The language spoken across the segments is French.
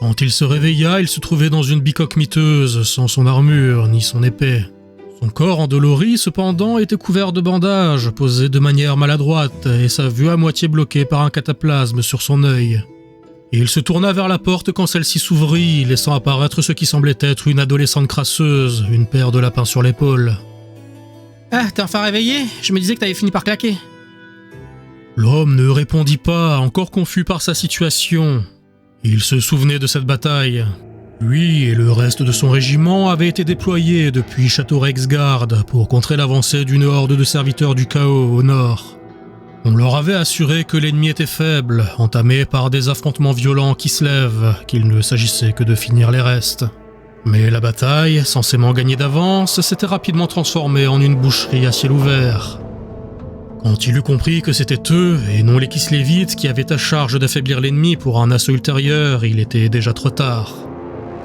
Quand il se réveilla, il se trouvait dans une bicoque miteuse, sans son armure ni son épée. Son corps endolori, cependant, était couvert de bandages, posés de manière maladroite, et sa vue à moitié bloquée par un cataplasme sur son œil. Il se tourna vers la porte quand celle-ci s'ouvrit, laissant apparaître ce qui semblait être une adolescente crasseuse, une paire de lapins sur l'épaule. « Ah, t'es enfin réveillé? Je me disais que t'avais fini par claquer. » L'homme ne répondit pas, encore confus par sa situation. Il se souvenait de cette bataille. Lui et le reste de son régiment avaient été déployés depuis Château Rexgard pour contrer l'avancée d'une horde de serviteurs du chaos au nord. On leur avait assuré que l'ennemi était faible, entamé par des affrontements violents qui se lèvent, qu'il ne s'agissait que de finir les restes. Mais la bataille, censément gagnée d'avance, s'était rapidement transformée en une boucherie à ciel ouvert. Quand il eut compris que c'était eux, et non les Kislévites, qui avaient à charge d'affaiblir l'ennemi pour un assaut ultérieur, il était déjà trop tard.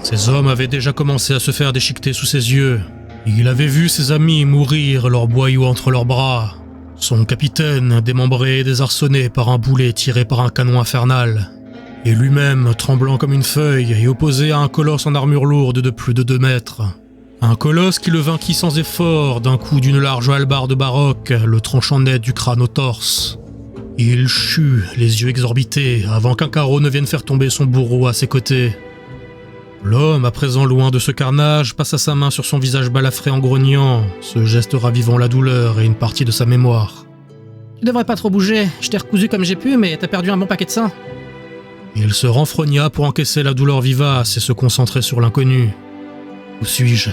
Ces hommes avaient déjà commencé à se faire déchiqueter sous ses yeux. Il avait vu ses amis mourir, leurs boyaux entre leurs bras. Son capitaine, démembré et désarçonné par un boulet tiré par un canon infernal. Et lui-même, tremblant comme une feuille et opposé à un colosse en armure lourde de plus de 2 mètres. Un colosse qui le vainquit sans effort d'un coup d'une large hallebarde baroque, le tranchant net du crâne au torse. Il chut, les yeux exorbités, avant qu'un carreau ne vienne faire tomber son bourreau à ses côtés. L'homme, à présent loin de ce carnage, passa sa main sur son visage balafré en grognant, ce geste ravivant la douleur et une partie de sa mémoire. « Tu devrais pas trop bouger, je t'ai recousu comme j'ai pu, mais t'as perdu un bon paquet de sang. » Il se renfrogna pour encaisser la douleur vivace et se concentrer sur l'inconnu. « Où suis-je »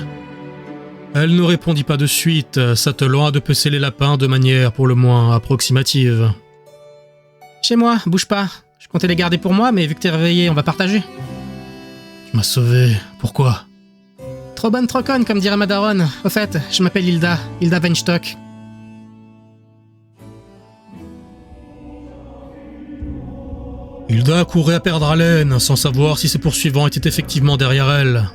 Elle ne répondit pas de suite, s'attelant à pecer les lapins de manière pour le moins approximative. « Chez moi, bouge pas. Je comptais les garder pour moi, mais vu que t'es réveillé, on va partager. » Tu m'as sauvé. Pourquoi ? Trop bonne, trop conne, comme dirait ma daronne. Au fait, je m'appelle Hilda Weinstock. Hilda courait à perdre haleine, sans savoir si ses poursuivants étaient effectivement derrière elle.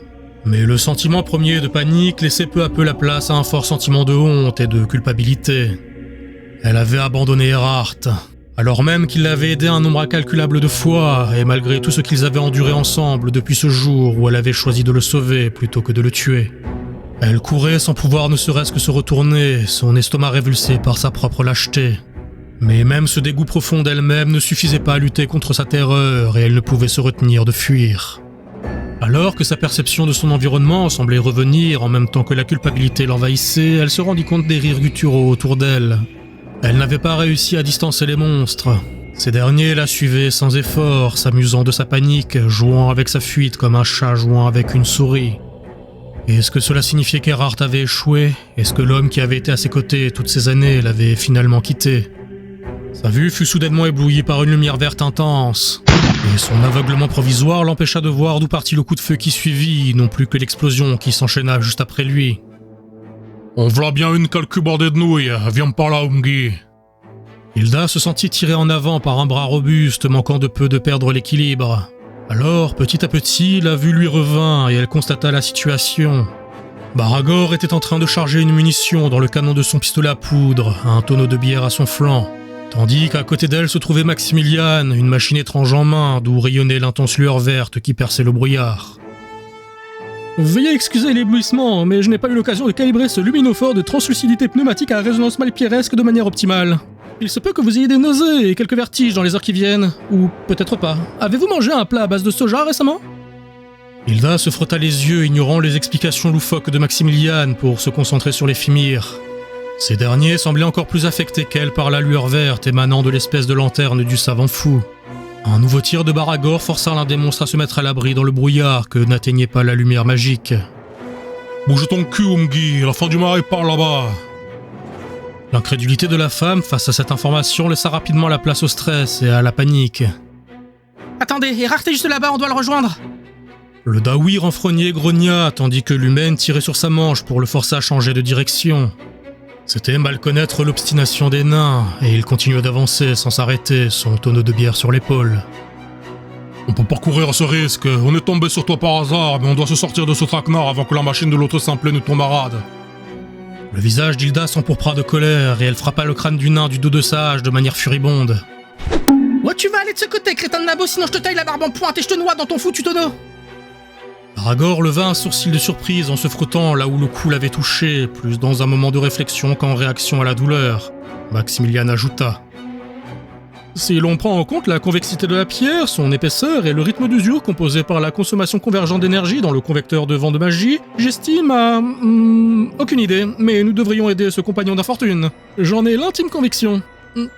Mais le sentiment premier de panique laissait peu à peu la place à un fort sentiment de honte et de culpabilité. Elle avait abandonné Erhardt, alors même qu'il l'avait aidé un nombre incalculable de fois, et malgré tout ce qu'ils avaient enduré ensemble depuis ce jour où elle avait choisi de le sauver plutôt que de le tuer. Elle courait sans pouvoir ne serait-ce que se retourner, son estomac révulsé par sa propre lâcheté. Mais même ce dégoût profond d'elle-même ne suffisait pas à lutter contre sa terreur, et elle ne pouvait se retenir de fuir. Alors que sa perception de son environnement semblait revenir en même temps que la culpabilité l'envahissait, elle se rendit compte des rires gutturaux autour d'elle. Elle n'avait pas réussi à distancer les monstres. Ces derniers la suivaient sans effort, s'amusant de sa panique, jouant avec sa fuite comme un chat jouant avec une souris. Est-ce que cela signifiait qu'Erhardt avait échoué ? Est-ce que l'homme qui avait été à ses côtés toutes ces années l'avait finalement quitté ? Sa vue fut soudainement éblouie par une lumière verte intense, et son aveuglement provisoire l'empêcha de voir d'où partit le coup de feu qui suivit, non plus que l'explosion qui s'enchaîna juste après lui. « On v'là bien une calcu bordée de nouilles, viens par là, Umgi !» Hilda se sentit tirée en avant par un bras robuste, manquant de peu de perdre l'équilibre. Alors, petit à petit, la vue lui revint et elle constata la situation. Baragor était en train de charger une munition dans le canon de son pistolet à poudre, un tonneau de bière à son flanc, tandis qu'à côté d'elle se trouvait Maximilian, une machine étrange en main, d'où rayonnait l'intense lueur verte qui perçait le brouillard. Veuillez excuser l'éblouissement, mais je n'ai pas eu l'occasion de calibrer ce luminophore de translucidité pneumatique à résonance malpieresque de manière optimale. Il se peut que vous ayez des nausées et quelques vertiges dans les heures qui viennent, ou peut-être pas. Avez-vous mangé un plat à base de soja récemment ? Hilda se frotta les yeux, ignorant les explications loufoques de Maximilian pour se concentrer sur les Fimir. Ces derniers semblaient encore plus affectés qu'elle par la lueur verte émanant de l'espèce de lanterne du savant fou. Un nouveau tir de Baragor força l'un des monstres à se mettre à l'abri dans le brouillard que n'atteignait pas la lumière magique. « Bouge ton cul, Umgi, la fin du marais par là-bas !» L'incrédulité de la femme face à cette information laissa rapidement la place au stress et à la panique. « Attendez, Erhardt est juste là-bas, on doit le rejoindre !» Le Dawi renfrogné grogna, tandis que l'humaine tirait sur sa manche pour le forcer à changer de direction. C'était mal connaître l'obstination des nains, et il continuait d'avancer sans s'arrêter, son tonneau de bière sur l'épaule. « On peut pas courir à ce risque, on est tombé sur toi par hasard, mais on doit se sortir de ce traquenard avant que la machine de l'autre simple ne tombe à rade. » Le visage d'Hilda s'empourpra de colère, et elle frappa le crâne du nain du dos de sa hache de manière furibonde. « Où tu vas aller de ce côté, crétin de nabo, sinon je te taille la barbe en pointe et je te noie dans ton foutu tonneau. Aragorn leva un sourcil de surprise en se frottant là où le coup l'avait touché, plus dans un moment de réflexion qu'en réaction à la douleur. Maximilian ajouta. Si l'on prend en compte la convexité de la pierre, son épaisseur et le rythme d'usure composé par la consommation convergente d'énergie dans le convecteur de vent de magie, j'estime à... aucune idée, mais nous devrions aider ce compagnon d'infortune. J'en ai l'intime conviction.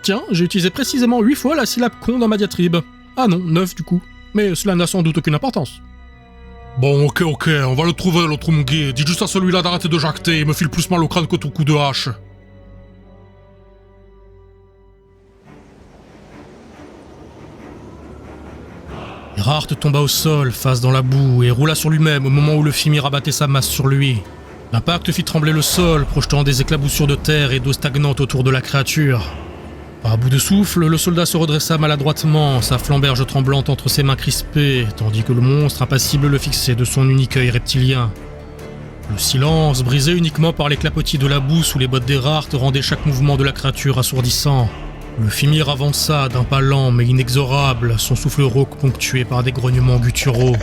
Tiens, j'ai utilisé précisément 8 fois la syllabe con dans ma diatribe. Ah non, 9 du coup. Mais cela n'a sans doute aucune importance. Bon, ok, on va le trouver l'autre Mungi. Dis juste à celui-là d'arrêter de jacter, il me file plus mal au crâne que ton coup de hache. Erhardt tomba au sol, face dans la boue, et roula sur lui-même au moment où le Fimir abattait sa masse sur lui. L'impact fit trembler le sol, projetant des éclaboussures de terre et d'eau stagnante autour de la créature. À bout de souffle, le soldat se redressa maladroitement, sa flamberge tremblante entre ses mains crispées, tandis que le monstre impassible le fixait de son unique œil reptilien. Le silence, brisé uniquement par les clapotis de la boue sous les bottes d'Erhardt, rendait chaque mouvement de la créature assourdissant. Le Fimir avança d'un pas lent mais inexorable, son souffle rauque ponctué par des grognements gutturaux.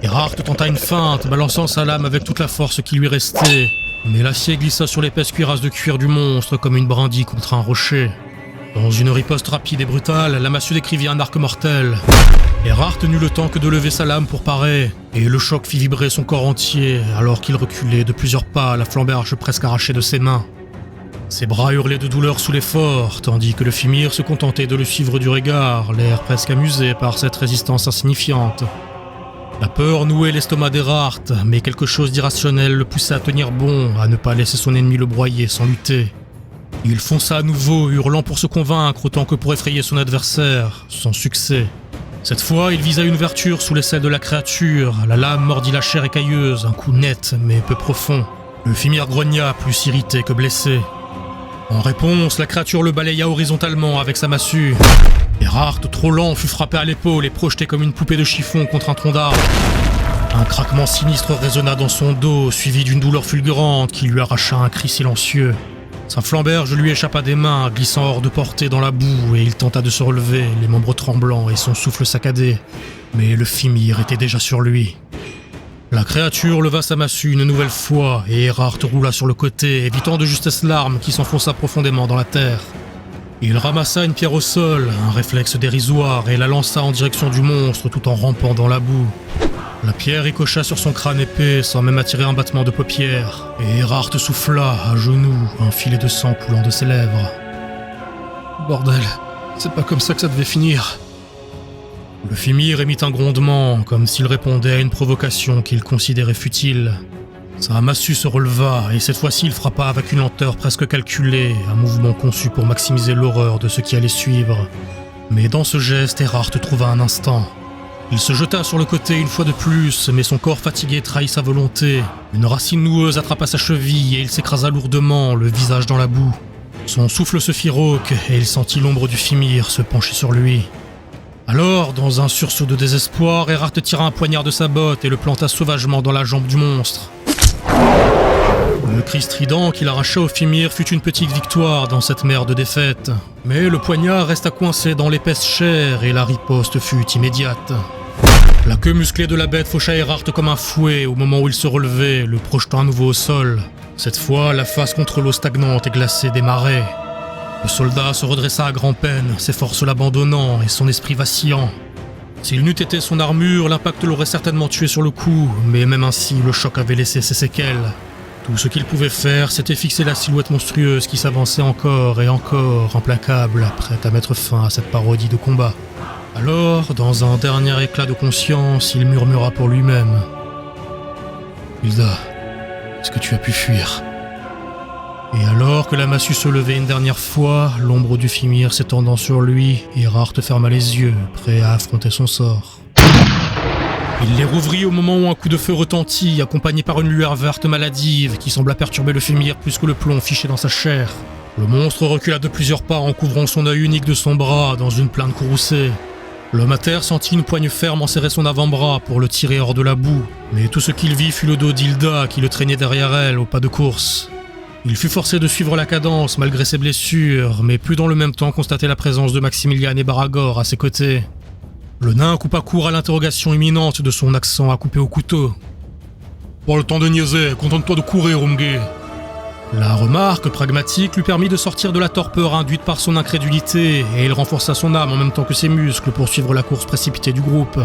Erhardt tenta une feinte, balançant sa lame avec toute la force qui lui restait, mais l'acier glissa sur l'épaisse cuirasse de cuir du monstre comme une brindille contre un rocher. Dans une riposte rapide et brutale, la massue décrivit un arc mortel. Erhardt n'eut le temps que de lever sa lame pour parer, et le choc fit vibrer son corps entier alors qu'il reculait de plusieurs pas, la flamberge presque arrachée de ses mains. Ses bras hurlaient de douleur sous l'effort, tandis que le Fimir se contentait de le suivre du regard, l'air presque amusé par cette résistance insignifiante. La peur nouait l'estomac d'Erhardt, mais quelque chose d'irrationnel le poussait à tenir bon, à ne pas laisser son ennemi le broyer sans lutter. Il fonça à nouveau, hurlant pour se convaincre autant que pour effrayer son adversaire, sans succès. Cette fois, il visa une ouverture sous l'aisselle de la créature, la lame mordit la chair écailleuse, un coup net mais peu profond. Le Fimir grogna, plus irrité que blessé. En réponse, la créature le balaya horizontalement avec sa massue. Erhardt, trop lent, fut frappé à l'épaule et projeté comme une poupée de chiffon contre un tronc d'arbre. Un craquement sinistre résonna dans son dos, suivi d'une douleur fulgurante qui lui arracha un cri silencieux. Sa flamberge lui échappa des mains, glissant hors de portée dans la boue, et il tenta de se relever, les membres tremblants et son souffle saccadé. Mais le Fimir était déjà sur lui. La créature leva sa massue une nouvelle fois, et Erhardt roula sur le côté, évitant de justesse l'arme qui s'enfonça profondément dans la terre. Il ramassa une pierre au sol, un réflexe dérisoire, et la lança en direction du monstre tout en rampant dans la boue. La pierre ricocha sur son crâne épais sans même attirer un battement de paupières, et Erhardt souffla, à genoux, un filet de sang coulant de ses lèvres. Bordel, c'est pas comme ça que ça devait finir. Le Fimir émit un grondement, comme s'il répondait à une provocation qu'il considérait futile. Sa massue se releva, et cette fois-ci il frappa avec une lenteur presque calculée, un mouvement conçu pour maximiser l'horreur de ce qui allait suivre. Mais dans ce geste, Erhardt trouva un instant. Il se jeta sur le côté une fois de plus, mais son corps fatigué trahit sa volonté. Une racine noueuse attrapa sa cheville et il s'écrasa lourdement, le visage dans la boue. Son souffle se fit rauque, et il sentit l'ombre du Fimir se pencher sur lui. Alors, dans un sursaut de désespoir, Erhardt tira un poignard de sa botte et le planta sauvagement dans la jambe du monstre. Le cri strident qu'il arracha au Fimir fut une petite victoire dans cette mer de défaite. Mais le poignard resta coincé dans l'épaisse chair et la riposte fut immédiate. La queue musclée de la bête faucha Erhardt comme un fouet au moment où il se relevait, le projetant à nouveau au sol. Cette fois, la face contre l'eau stagnante et glacée des marais. Le soldat se redressa à grand-peine, ses forces l'abandonnant et son esprit vacillant. S'il n'eût été son armure, l'impact l'aurait certainement tué sur le coup, mais même ainsi, le choc avait laissé ses séquelles. Tout ce qu'il pouvait faire, c'était fixer la silhouette monstrueuse qui s'avançait encore et encore, implacable, prête à mettre fin à cette parodie de combat. Alors, dans un dernier éclat de conscience, il murmura pour lui-même. « Hilda, est-ce que tu as pu fuir ?» Et alors que la massue se levait une dernière fois, l'ombre du Fimir s'étendant sur lui, Erhardt ferma les yeux, prêt à affronter son sort. Il les rouvrit au moment où un coup de feu retentit, accompagné par une lueur verte maladive qui sembla perturber le Fimir plus que le plomb fiché dans sa chair. Le monstre recula de plusieurs pas en couvrant son œil unique de son bras dans une plainte courroucée. L'homme à terre sentit une poigne ferme enserrer son avant-bras pour le tirer hors de la boue, mais tout ce qu'il vit fut le dos d'Hilda qui le traînait derrière elle au pas de course. Il fut forcé de suivre la cadence malgré ses blessures, mais put dans le même temps constater la présence de Maximilian et Baragor à ses côtés. Le nain coupa court à l'interrogation imminente de son accent à couper au couteau. « Pas le temps de niaiser, contente-toi de courir, Umgi !» La remarque pragmatique lui permit de sortir de la torpeur induite par son incrédulité, et il renforça son âme en même temps que ses muscles pour suivre la course précipitée du groupe.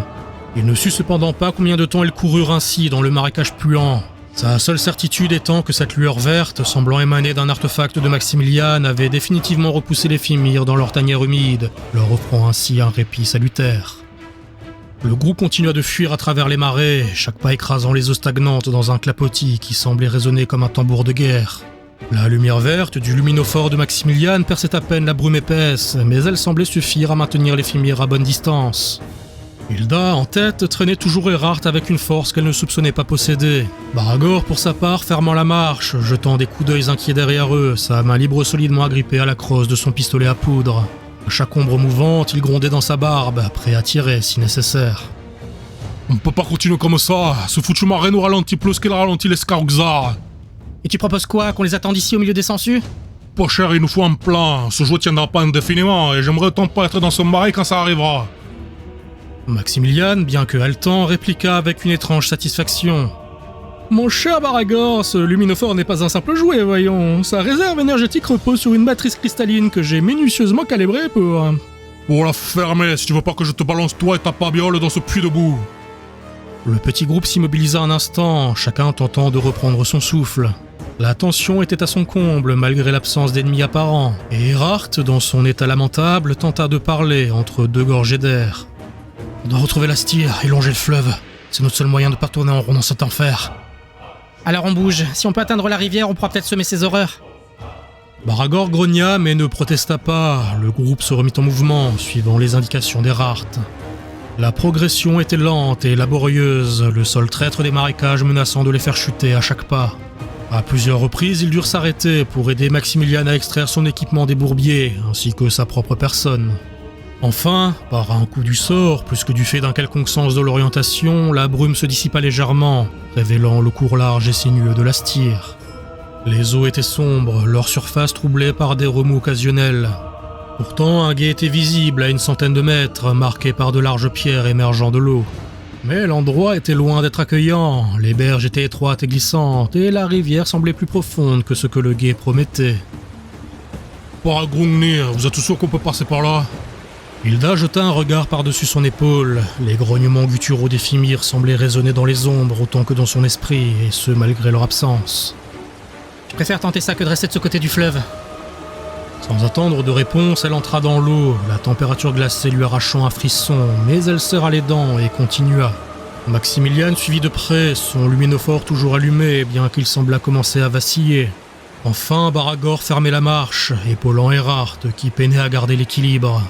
Il ne sut cependant pas combien de temps ils coururent ainsi dans le marécage puant. Sa seule certitude étant que cette lueur verte, semblant émaner d'un artefact de Maximilian, avait définitivement repoussé les Fimir dans leur tanière humide, leur offrant ainsi un répit salutaire. Le groupe continua de fuir à travers les marais, chaque pas écrasant les eaux stagnantes dans un clapotis qui semblait résonner comme un tambour de guerre. La lumière verte du luminophore de Maximilian perçait à peine la brume épaisse, mais elle semblait suffire à maintenir les Fimir à bonne distance. Hilda, en tête, traînait toujours Erhardt avec une force qu'elle ne soupçonnait pas posséder. Baragor, pour sa part, fermant la marche, jetant des coups d'œil inquiets derrière eux, sa main libre solidement agrippée à la crosse de son pistolet à poudre. À chaque ombre mouvante, il grondait dans sa barbe, prêt à tirer si nécessaire. « On ne peut pas continuer comme ça, ce foutu marais nous ralentit plus qu'il ralentit les Skargzar. » Et tu proposes quoi, qu'on les attende ici au milieu des sangsues ? Pas cher, il nous faut un plan, ce jeu tiendra pas indéfiniment et j'aimerais autant pas être dans ce marais quand ça arrivera. Maximilian, bien que haletant, répliqua avec une étrange satisfaction. « Mon cher Baragor, ce luminophore n'est pas un simple jouet, voyons. Sa réserve énergétique repose sur une matrice cristalline que j'ai minutieusement calibrée pour... » Pour la fermer, si tu veux pas que je te balance toi et ta pabiole dans ce puits de boue. Le petit groupe s'immobilisa un instant, chacun tentant de reprendre son souffle. La tension était à son comble, malgré l'absence d'ennemis apparents, et Erhardt, dans son état lamentable, tenta de parler entre deux gorgées d'air. « On doit retrouver la Styr et longer le fleuve. C'est notre seul moyen de pas tourner en rond dans cet enfer. » Alors on bouge. Si on peut atteindre la rivière, on pourra peut-être semer ces horreurs. Baragor grogna mais ne protesta pas. Le groupe se remit en mouvement, suivant les indications d'Erhardt. La progression était lente et laborieuse, le sol traître des marécages menaçant de les faire chuter à chaque pas. À plusieurs reprises, ils durent s'arrêter pour aider Maximilian à extraire son équipement des bourbiers, ainsi que sa propre personne. Enfin, par un coup du sort, plus que du fait d'un quelconque sens de l'orientation, la brume se dissipa légèrement, révélant le cours large et sinueux de la Styr. Les eaux étaient sombres, leur surface troublée par des remous occasionnels. Pourtant, un gué était visible à une centaine de mètres, marqué par de larges pierres émergeant de l'eau. Mais l'endroit était loin d'être accueillant, les berges étaient étroites et glissantes, et la rivière semblait plus profonde que ce que le gué promettait. « Paragrungnir, vous êtes sûr qu'on peut passer par là ?» Hilda jeta un regard par-dessus son épaule. Les grognements gutturaux des Fimir semblaient résonner dans les ombres autant que dans son esprit, et ce malgré leur absence. Je préfère tenter ça que de rester de ce côté du fleuve. Sans attendre de réponse, elle entra dans l'eau, la température glacée lui arrachant un frisson, mais elle serra les dents et continua. Maximilian suivit de près, son luminophore toujours allumé, bien qu'il semblât commencer à vaciller. Enfin, Baragor fermait la marche, épaulant Erhardt, qui peinait à garder l'équilibre.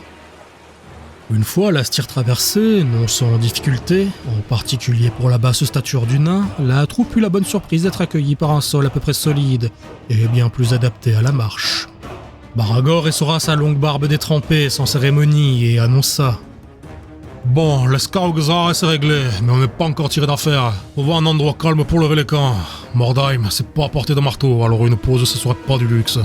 Une fois la Styr traversée, non sans difficulté, en particulier pour la basse stature du nain, la troupe eut la bonne surprise d'être accueillie par un sol à peu près solide et bien plus adapté à la marche. Baragor essora sa longue barbe détrempée sans cérémonie et annonça « Bon, l'Skargzar c'est réglé, mais on n'est pas encore tiré d'affaire. On va un endroit calme pour lever les camps. Mordheim, c'est pas à portée de marteau, alors une pause ce serait pas du luxe. »